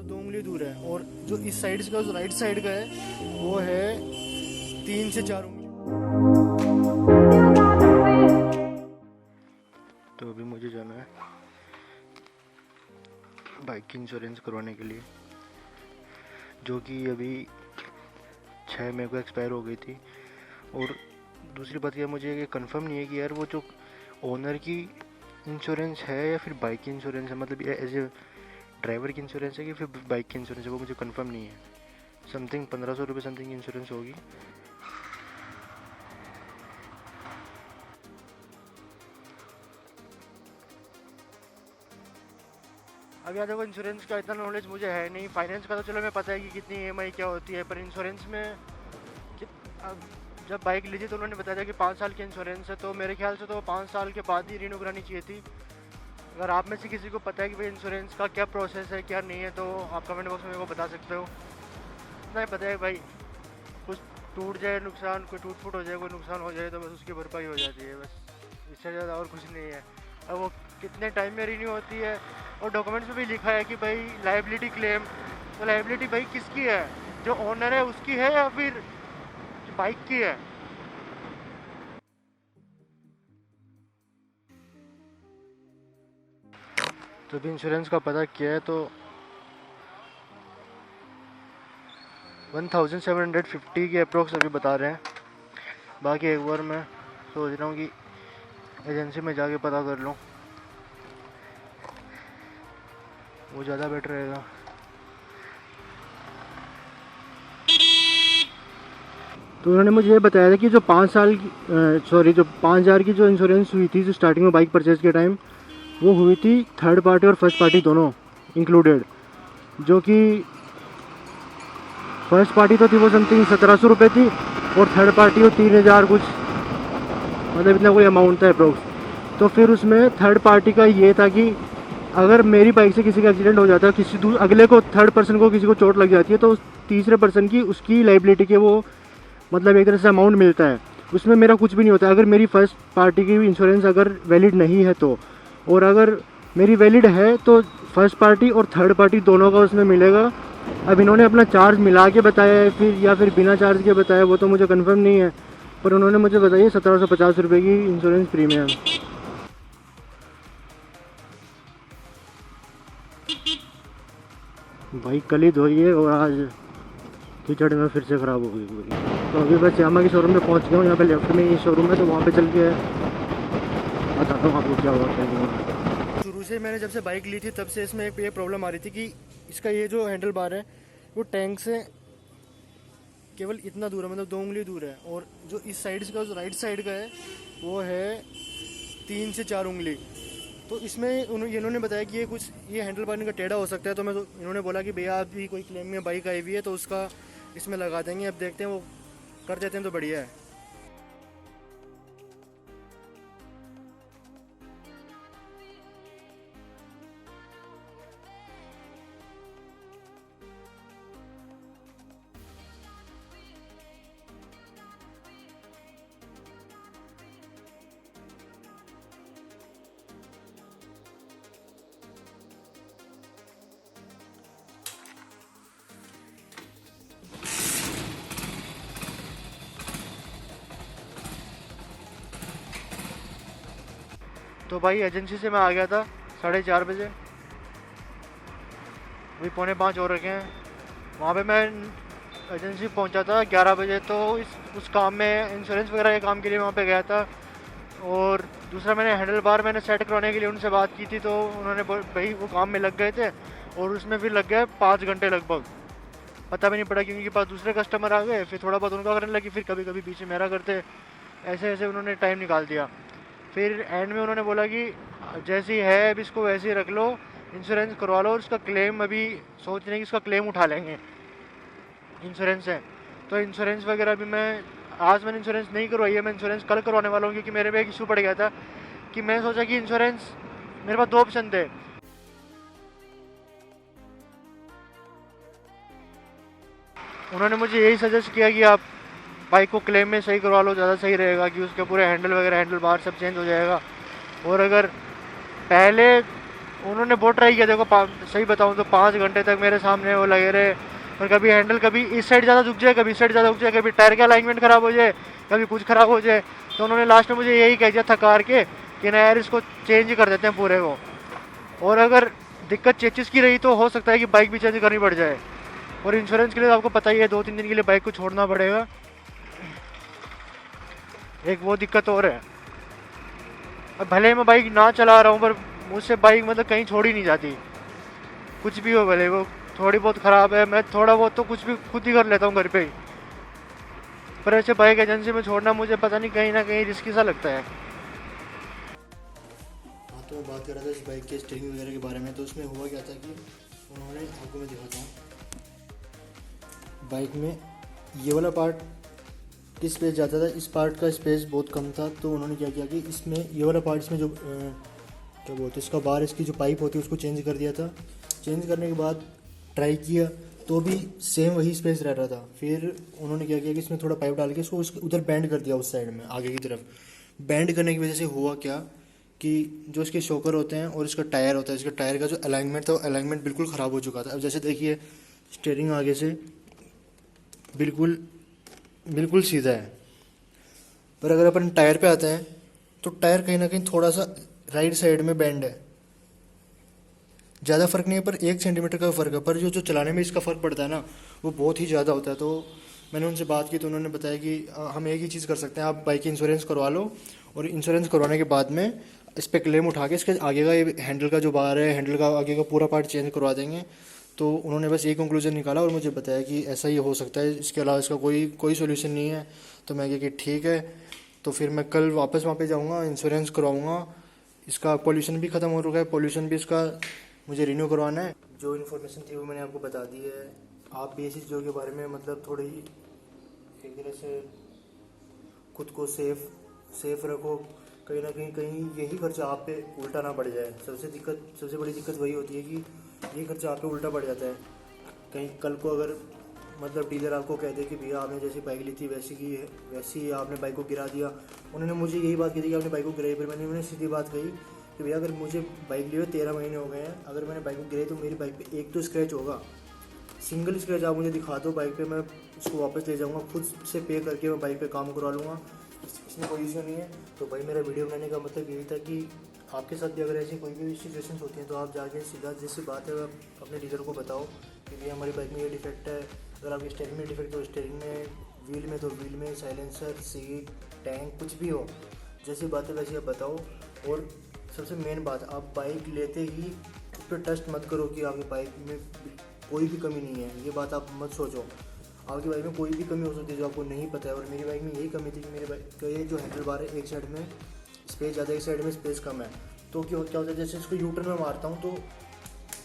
मतलब 2 उंगली दूर है, और जो इस साइड का, जो राइट साइड का है, वो है 3 से 4 उंगली। तो अभी मुझे जाना है बाइक की इंश्योरेंस करवाने के लिए, जो कि अभी 6 मई को एक्सपायर हो गई थी। और दूसरी बात यह, मुझे ये कंफर्म नहीं है कि यार वो जो ओनर की इंश्योरेंस है या फिर बाइक की इंश्योरेंस है, मतलब एज ए ड्राइवर की इंश्योरेंस है कि फिर बाइक की इंश्योरेंस है, वो मुझे कंफर्म नहीं है। समथिंग 1500 रुपये समथिंग की इंश्योरेंस होगी। अब यार देखो, इंश्योरेंस का इतना नॉलेज मुझे है नहीं। फाइनेंस का तो चलो मैं पता है कि कितनी ईएमआई क्या होती है, पर इंश्योरेंस में अब जब बाइक ली थी तो उन्होंने बताया कि 5 साल की इंश्योरेंस है, तो मेरे ख्याल से तो 5 साल के बाद ही रिन्यू करानी चाहिए थी। अगर आप में से किसी को पता है कि भाई इंश्योरेंस का क्या प्रोसेस है क्या नहीं है, तो आप कमेंट बॉक्स में मेरे को बता सकते हो। नहीं पता है भाई, कुछ टूट जाए नुकसान, कोई टूट फूट हो जाए, कोई नुकसान हो जाए, तो बस उसकी भरपाई हो जाती है, बस इससे ज़्यादा और कुछ नहीं है। अब वो कितने टाइम में रिन्यू होती है, और डॉक्यूमेंट्स में भी लिखा है कि भाई लाइबिलिटी क्लेम। तो लाइबिलिटी भाई किसकी है? जो ओनर है उसकी है या फिर बाइक की है? तो भी इंश्योरेंस का पता किया है, तो 1750 के अप्रोक्स अभी बता रहे हैं। बाकी एक बार मैं सोच रहा हूँ कि एजेंसी में जाके पता कर लूँ, वो ज़्यादा बेटर रहेगा। तो उन्होंने मुझे ये बताया था कि जो 5 साल की जो 5,000 की जो इंश्योरेंस हुई थी, जो स्टार्टिंग में बाइक परचेज़ के टाइम, वो हुई थी थर्ड पार्टी और फर्स्ट पार्टी दोनों इंक्लूडेड। जो कि फर्स्ट पार्टी तो थी वो समथिंग 1700 रुपये थी, और थर्ड पार्टी वो 3,000 कुछ, मतलब इतना कोई अमाउंट था अप्रोक्स। तो फिर उसमें थर्ड पार्टी का ये था कि अगर मेरी बाइक से किसी का एक्सीडेंट हो जाता है, किसी अगले को, थर्ड पर्सन को किसी को चोट लग जाती है, तो उस तीसरे पर्सन की उसकी लाइबिलिटी के वो मतलब एक तरह से अमाउंट मिलता है। उसमें मेरा कुछ भी नहीं होता अगर मेरी फर्स्ट पार्टी की इंश्योरेंस अगर वैलिड नहीं है तो। और अगर मेरी वैलिड है तो फर्स्ट पार्टी और थर्ड पार्टी दोनों का उसमें मिलेगा। अब इन्होंने अपना चार्ज मिला के बताया है फिर, या फिर बिना चार्ज के बताया, वो तो मुझे कंफर्म नहीं है, पर उन्होंने मुझे बताई 1750 रुपये की इंश्योरेंस प्रीमियम। बाइक कल ही धोई है और आज कीचड़ में फिर से ख़राब हो गई पूरी। तो अभी बस यामा के शोरूम में पहुंच गया हूँ। यहाँ पे लेफ्ट में ही शोरूम है, तो वहाँ पे चल के बताता हूँ आपको क्या हुआ क्या नहीं। शुरू से मैंने जब से बाइक ली थी तब से इसमें ये प्रॉब्लम आ रही थी कि इसका ये जो हैंडल बार है वो टैंक से केवल इतना दूर है, मतलब 2 उंगली दूर है, और जो इस साइड का, जो राइट साइड का है, वो है 3 से 4 उंगली। तो इसमें इन्होंने बताया कि ये हैंडल बार इनका टेढ़ा हो सकता है। तो इन्होंने बोला कि भैया आप भी कोई क्लेम में बाइक आई हुई है तो उसका इसमें लगा देंगे। अब देखते हैं, वो कर देते हैं तो बढ़िया है। तो भाई एजेंसी से मैं आ गया था 4:30 बजे, अभी 4:45 हो रखे हैं। वहाँ पे मैं एजेंसी पहुँचा था 11 बजे। तो उस काम में, इंश्योरेंस वगैरह के काम के लिए वहाँ पे गया था। और दूसरा, मैंने हैंडल बार मैंने सेट करवाने के लिए उनसे बात की थी, तो उन्होंने भाई वो काम में लग गए थे, और उसमें फिर लग गए 5 घंटे लगभग। पता भी नहीं पड़ा कि उनके पास दूसरे कस्टमर आ गए, फिर थोड़ा बहुत उनका करने लगी, फिर कभी कभी पीछे मेरा करते, ऐसे ऐसे उन्होंने टाइम निकाल दिया। फिर एंड में उन्होंने बोला कि जैसी है अभी इसको वैसे ही रख लो, इंश्योरेंस करवा लो, और इसका क्लेम अभी सोच रहे हैं कि इसका क्लेम उठा लेंगे, इंश्योरेंस है। तो इंश्योरेंस वगैरह भी आज मैंने इंश्योरेंस नहीं करवाई है, मैं इंश्योरेंस कल करवाने वाला हूँ, क्योंकि मेरे पे एक इशू पड़ गया था कि मैं सोचा कि इंश्योरेंस, मेरे पास 2 ऑप्शन थे। उन्होंने मुझे यही सजेस्ट किया कि आप बाइक को क्लेम में सही करवा लो, ज़्यादा सही रहेगा, कि उसके पूरे हैंडल वगैरह, हैंडल बार सब चेंज हो जाएगा। और अगर पहले उन्होंने बहुत ट्राई किया, देखो सही बताऊँ तो 5 घंटे तक मेरे सामने वो लगे रहे, और कभी हैंडल कभी इस साइड ज़्यादा झुक जाए, कभी इस साइड ज़्यादा झुक जाए, कभी टायर का अलाइनमेंट ख़राब हो जाए, कभी कुछ ख़राब हो जाए। तो उन्होंने लास्ट में मुझे यही कह दिया थकार के कि ना यार इसको चेंज कर देते हैं पूरे को, और अगर दिक्कत चेचिस की रही तो हो सकता है कि बाइक भी चेंज करनी पड़ जाए। और इंश्योरेंस के लिए तो आपको पता ही है 2-3 दिन के लिए बाइक को छोड़ना पड़ेगा, एक वो दिक्कत और है। अब भले मैं बाइक ना चला रहा हूँ पर मुझसे बाइक मतलब कहीं छोड़ी नहीं जाती, कुछ भी हो, भले वो थोड़ी बहुत ख़राब है, मैं थोड़ा बहुत तो कुछ भी खुद ही कर लेता हूँ घर पे ही, पर ऐसे बाइक एजेंसी में छोड़ना मुझे पता नहीं कहीं ना कहीं रिस्की सा लगता है। हाँ, तो मैं बात कर रहा था इस बाइक के स्टीयरिंग वगैरह के बारे में। तो उसमें हुआ क्या था कि उन्होंने, आपको मैं दिखाता हूँ, बाइक में ये वाला पार्ट की स्पेस ज़्यादा था, इस पार्ट का स्पेस बहुत कम था। तो उन्होंने क्या किया कि इसमें ये वाला पार्ट, इसमें जो क्या बोलते हैं इसका बार, इसकी जो पाइप होती है उसको चेंज कर दिया था। चेंज करने के बाद ट्राई किया तो भी सेम वही स्पेस रह रहा था। फिर उन्होंने क्या किया कि इसमें थोड़ा पाइप डाल के इसको उधर बेंड कर दिया, उस साइड में आगे की तरफ। बेंड करने की वजह से हुआ क्या कि जो इसके शॉकर होते हैं और इसका टायर होता है, इसका टायर का जो अलाइनमेंट था वो अलाइनमेंट बिल्कुल ख़राब हो चुका था। अब जैसे देखिए स्टीयरिंग आगे से बिल्कुल बिल्कुल सीधा है, पर अगर अपन टायर पे आते हैं तो टायर कहीं ना कहीं थोड़ा सा राइट साइड में बेंड है। ज़्यादा फर्क नहीं है, पर 1 सेंटीमीटर का फ़र्क है, पर जो जो चलाने में इसका फ़र्क पड़ता है ना वो बहुत ही ज़्यादा होता है। तो मैंने उनसे बात की तो उन्होंने बताया कि हम एक ही चीज़ कर सकते हैं, आप बाइक की इंश्योरेंस करवा लो, और इंश्योरेंस करवाने के बाद में इस पर क्लेम उठा के इसके आगे का ये हैंडल का जो बार है, हैंडल का आगे का पूरा पार्ट चेंज करवा देंगे। तो उन्होंने बस ये कंक्लूजन निकाला और मुझे बताया कि ऐसा ही हो सकता है, इसके अलावा इसका कोई कोई सोल्यूशन नहीं है। तो मैं कहा कि ठीक है, तो फिर मैं कल वापस वहाँ पे जाऊँगा, इंश्योरेंस करवाऊँगा। इसका पोल्यूशन भी ख़त्म हो चुका है, पोल्यूशन भी इसका मुझे रिन्यू करवाना है। जो इन्फॉर्मेशन थी वो मैंने आपको बता दी है। आप भी इस चीज़ों के बारे में मतलब थोड़ी एक तरह से खुद को सेफ रखो। कहीं ना कहीं यही खर्चा आप पे उल्टा ना पड़ जाए। सबसे बड़ी दिक्कत वही होती है कि ये खर्चा आप पे उल्टा पड़ जाता है। कहीं कल को अगर मतलब डीलर आपको कह दे कि भैया आपने जैसी बाइक ली थी वैसी आपने बाइक को गिरा दिया। उन्होंने मुझे यही बात कही थी कि आपने बाइक को गिराई, पर मैंने उन्हें सीधी बात कही कि भैया अगर मुझे बाइक लिए हुए 13 महीने हो गए हैं, अगर मैंने बाइक को गिराई तो मेरी बाइक पे एक तो स्क्रैच होगा, सिंगल स्क्रैच आप मुझे दिखा दो बाइक पे, मैं उसको वापस ले जाऊँगा, खुद से पे करके मैं बाइक पे काम करवा लूँगा, इसमें कोई इशू नहीं है। तो भाई मेरा वीडियो बनाने का मतलब यही था कि आपके साथ भी अगर ऐसी कोई भी सिचुएशन होती हैं तो आप जाके सीधा जैसी बात है अपने डीलर को बताओ कि भैया हमारी बाइक में ये डिफेक्ट है। अगर आपकी स्टीयरिंग में डिफेक्ट हो, स्टीयरिंग में, व्हील में तो व्हील में, साइलेंसर, सीट, टैंक, कुछ भी हो, जैसी बात है वैसे आप बताओ। और सबसे मेन बात, आप बाइक लेते ही उस पर ट्रस्ट मत करो कि आपकी बाइक में कोई भी कमी नहीं है। ये बात आप मत सोचो, आपकी बाइक में कोई भी कमी हो सकती है जो आपको नहीं पता है। और मेरी बाइक में यही कमी थी कि मेरी बाइक का ये जो हैंडल बार है, एक साइड में स्पेस ज़्यादा, एक साइड में स्पेस कम है। तो क्या होता है, जैसे इसको यूटर्न में मारता हूँ तो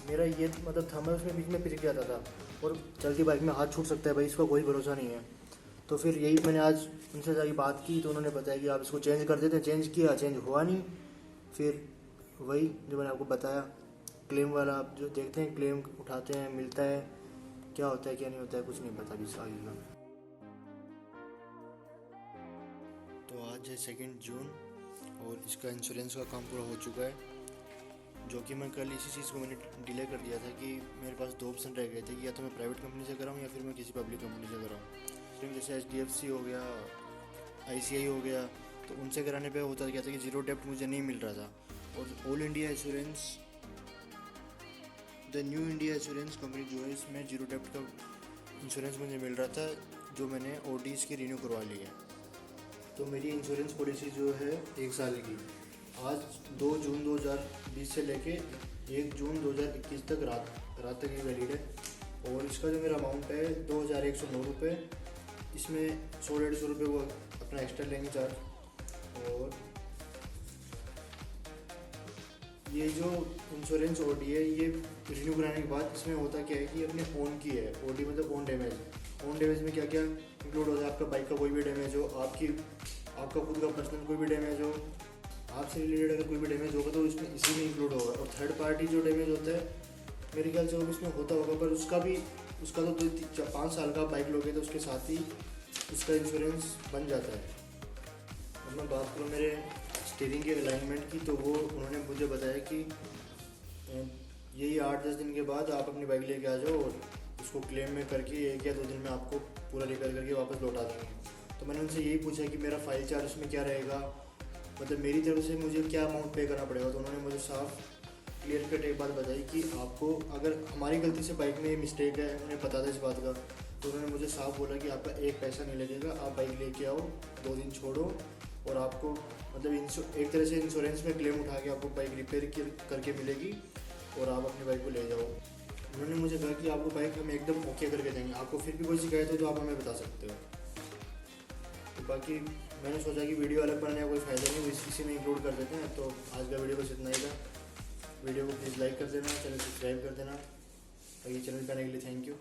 मेरा ये मतलब थंब है उसमें बीच में पिसक जाता था, और चलती बाइक में हाथ छूट सकता है भाई, इसका कोई भरोसा नहीं है। तो फिर यही मैंने आज उनसे जाके बात की तो उन्होंने बताया कि आप इसको चेंज कर देते हैं। चेंज किया, चेंज हुआ नहीं। फिर वही जो मैंने आपको बताया, क्लेम वाला आप जो देखते हैं, क्लेम उठाते हैं, मिलता है, क्या होता है क्या नहीं होता है कुछ नहीं पता अभी आगे का। तो आज है 2 जून और इसका इंश्योरेंस का काम पूरा हो चुका है, जो कि मैं कल इसी चीज़ को मैंने डिले कर दिया था कि मेरे पास 2 ऑप्शन रह गए थे कि या तो मैं प्राइवेट कंपनी से कराऊँ या फिर मैं किसी पब्लिक कंपनी से कराऊँ। जैसे HDFC हो गया, ICI हो गया, तो उनसे कराने पे होता क्या था कि जीरो डेप्ट मुझे नहीं मिल रहा था। और all India insurance, the new India insurance company जो है, इसमें जीरो डेप्ट का इंश्योरेंस मुझे मिल रहा था, जो मैंने ODs की रिन्यू करवा ली है। तो मेरी इंश्योरेंस पॉलिसी जो है 1 साल की, आज 2 जून 2020 से लेके 1 जून 2021 तक रात तक ये वैलिड है। और इसका जो मेरा अमाउंट है 2109 रुपये, इसमें 100-150 रुपये वो अपना एक्स्ट्रा लेंगे चार्ज। और ये जो इंश्योरेंस OD है, ये रिन्यू कराने के बाद इसमें होता क्या है कि अपने ओन की है। OD मतलब ओन डैमेज। ओन डैमेज में क्या क्या इंक्लूड होता है, आपका बाइक का कोई भी डैमेज हो, आपका खुद का पर्सनल कोई भी डैमेज हो, आपसे रिलेटेड अगर कोई भी डैमेज होगा तो इसमें इसी में इंक्लूड होगा। और थर्ड पार्टी जो डैमेज होता है, मेरे ख्याल से वो भी इसमें होता होगा, पर उसका तो 5 साल का बाइक लोगे तो उसके साथ ही इसका इंश्योरेंस बन जाता है। अब मैं बात करूँ मेरे स्टीयरिंग के अलाइनमेंट की, तो वो उन्होंने मुझे बताया कि यही 8-10 दिन के बाद आप अपनी बाइक लेके आ जाओ और उसको क्लेम में करके 1 या 2 दिन में आपको पूरा रिपेयर करके वापस लौटा देंगे। तो मैंने उनसे यही पूछा कि मेरा फाइल चार्ज उसमें क्या रहेगा, मतलब मेरी तरफ से मुझे क्या अमाउंट पे करना पड़ेगा। तो उन्होंने मुझे साफ क्लियर कट एक बात बताई कि आपको अगर हमारी गलती से बाइक में ये मिस्टेक है, उन्हें पता था इस बात का, तो उन्होंने मुझे साफ बोला कि आपका एक पैसा नहीं लगेगा, आप बाइक लेके आओ, 2 दिन छोड़ो और आपको मतलब एक तरह से इंश्योरेंस में क्लेम उठा के आपको बाइक रिपेयर करके मिलेगी और आप अपनी बाइक को ले जाओ। उन्होंने मुझे कहा कि आपको बाइक हम एकदम ओके करके देंगे, आपको फिर भी कोई शिकायत हो तो आप हमें बता सकते हो। तो बाकी मैंने सोचा कि वीडियो अलग बनाने का कोई फ़ायदा नहीं, इसी में इंक्लूड कर देते हैं। तो आज का वीडियो बस इतना ही था। वीडियो को प्लीज़ लाइक कर देना, चैनल सब्सक्राइब कर देना। और ये चैनल पे आने के लिए थैंक यू।